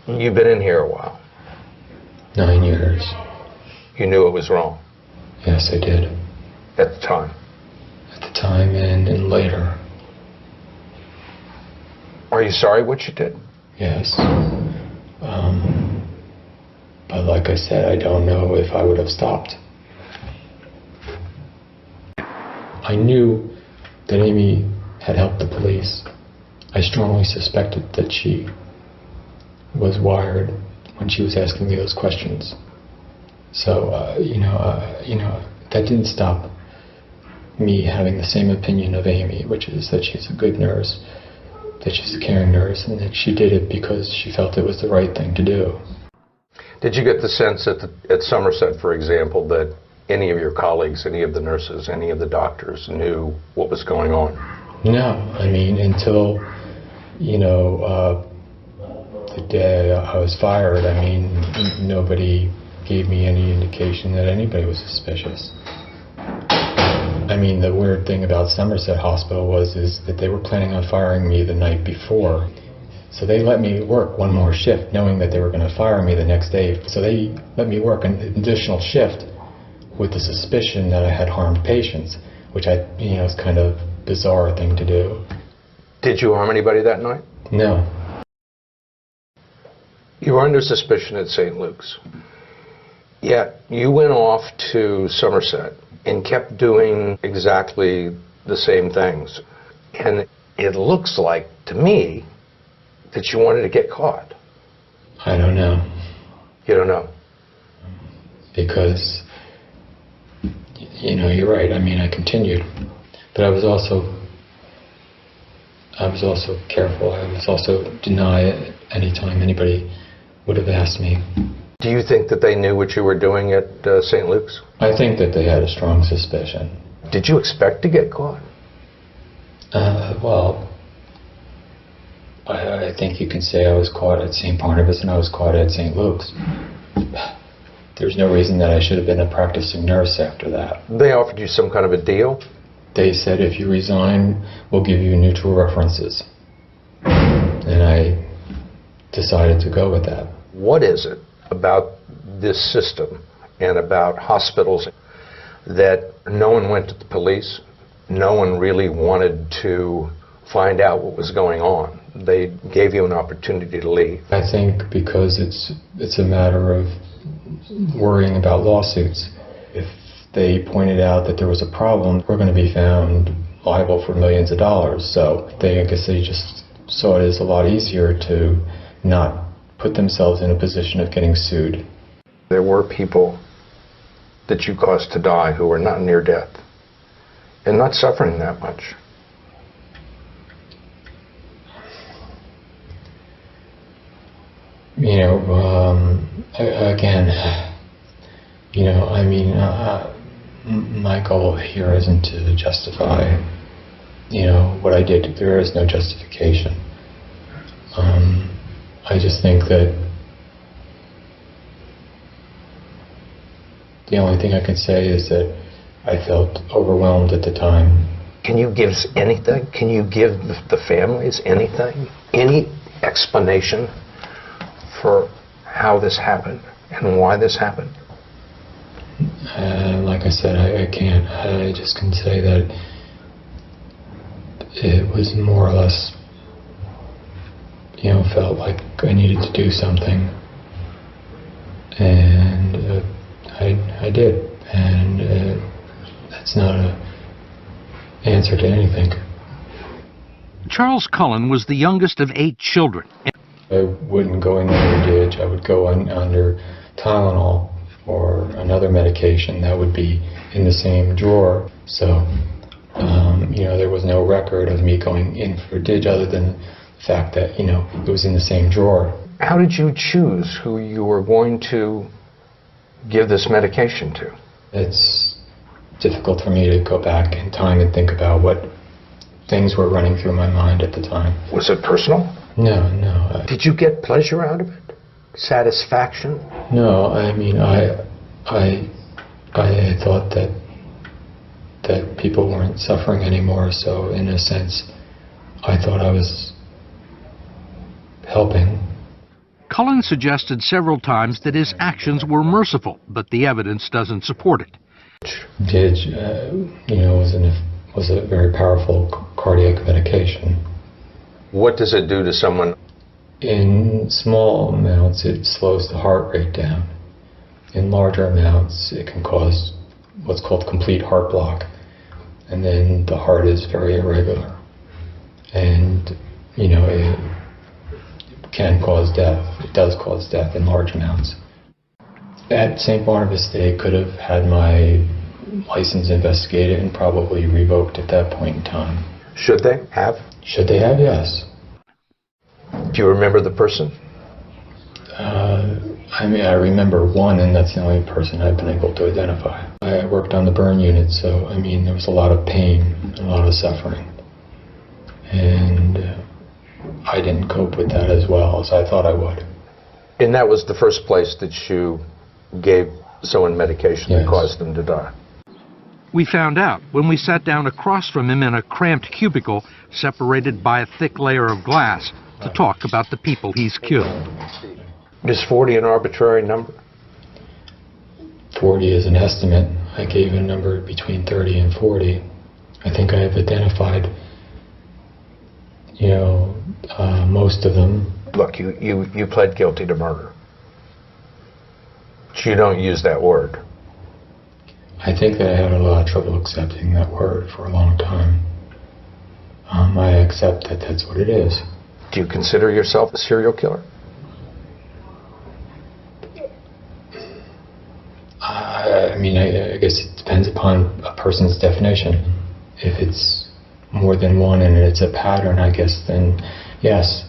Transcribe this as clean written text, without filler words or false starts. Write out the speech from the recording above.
You've been in here a while. 9 years. You knew it was wrong? Yes, I did. At the time? At the time and later. Are you sorry what you did? Yes. But like I said, I don't know if I would have stopped. I knew that Amy had helped the police. I strongly suspected that she was wired when she was asking me those questions. So, that didn't stop me having the same opinion of Amy, which is that she's a good nurse, that she's a caring nurse, and that she did it because she felt it was the right thing to do. Did you get the sense at Somerset, for example, that any of your colleagues, any of the nurses, any of the doctors knew what was going on? No, I mean, until, the day I was fired, I mean, nobody gave me any indication that anybody was suspicious. I mean, the weird thing about Somerset Hospital is that they were planning on firing me the night before. So they let me work one more shift, knowing that they were going to fire me the next day. So they let me work an additional shift with the suspicion that I had harmed patients, which is kind of a bizarre thing to do. Did you harm anybody that night? No. You were under suspicion at St. Luke's. Yet you went off to Somerset and kept doing exactly the same things. And it looks like, to me, that you wanted to get caught. I don't know. You don't know? Because, you're right. I mean, I continued. But I was also careful. I was also deny it any time anybody would have asked me. Do you think that they knew what you were doing at St. Luke's? I think that they had a strong suspicion. Did you expect to get caught? Well, I think you can say I was caught at St. Barnabas and I was caught at St. Luke's. There's no reason that I should have been a practicing nurse after that. They offered you some kind of a deal? They said, if you resign, we'll give you neutral references. And I decided to go with that. What is it about this system and about hospitals that no one went to the police, no one really wanted to find out what was going on? They gave you an opportunity to leave. I think because it's a matter of worrying about lawsuits. If they pointed out that there was a problem, we're going to be found liable for millions of dollars. So I guess they just saw it as a lot easier to not put themselves in a position of getting sued. There were people that you caused to die who were not near death and not suffering that much. My goal here isn't to justify, what I did. There is no justification. I just think that the only thing I can say is that I felt overwhelmed at the time. Can you give us anything? Can you give the families anything? Any explanation for how this happened and why this happened? Like I said, I can't. I just can say that it was more or less, felt like I needed to do something. And I did. And that's not an answer to anything. Charles Cullen was the youngest of 8 children. I wouldn't go in under ditch. I would go under Tylenol or another medication that would be in the same drawer. So, there was no record of me going in for ditch other than the fact that, it was in the same drawer. How did you choose who you were going to give this medication to? It's difficult for me to go back in time and think about what things were running through my mind at the time. Was it personal? No. Did you get pleasure out of it? Satisfaction? No, I thought that people weren't suffering anymore, so in a sense, I thought I was helping. Cullen suggested several times that his actions were merciful, but the evidence doesn't support it. Did, was a very powerful cardiac medication. What does it do to someone? In small amounts, it slows the heart rate down. In larger amounts, it can cause what's called complete heart block. And then the heart is very irregular. And, it can cause death. It does cause death in large amounts. At St. Barnabas, they could have had my license investigated and probably revoked at that point in time. Should they have? Should they have? Yes. Do you remember the person? I remember one, and that's the only person I've been able to identify. I worked on the burn unit, so, there was a lot of pain and a lot of suffering. And I didn't cope with that as well as I thought I would. And that was the first place that you gave someone medication that Yes. caused them to die? We found out when we sat down across from him in a cramped cubicle separated by a thick layer of glass to talk about the people he's killed. Is 40 an arbitrary number? 40 is an estimate. I gave a number between 30 and 40. I think I have identified, most of them. Look, you pled guilty to murder. But you don't use that word. I think that I had a lot of trouble accepting that word for a long time. I accept that that's what it is. Do you consider yourself a serial killer? I guess it depends upon a person's definition. If it's more than one and it's a pattern, I guess, then yes.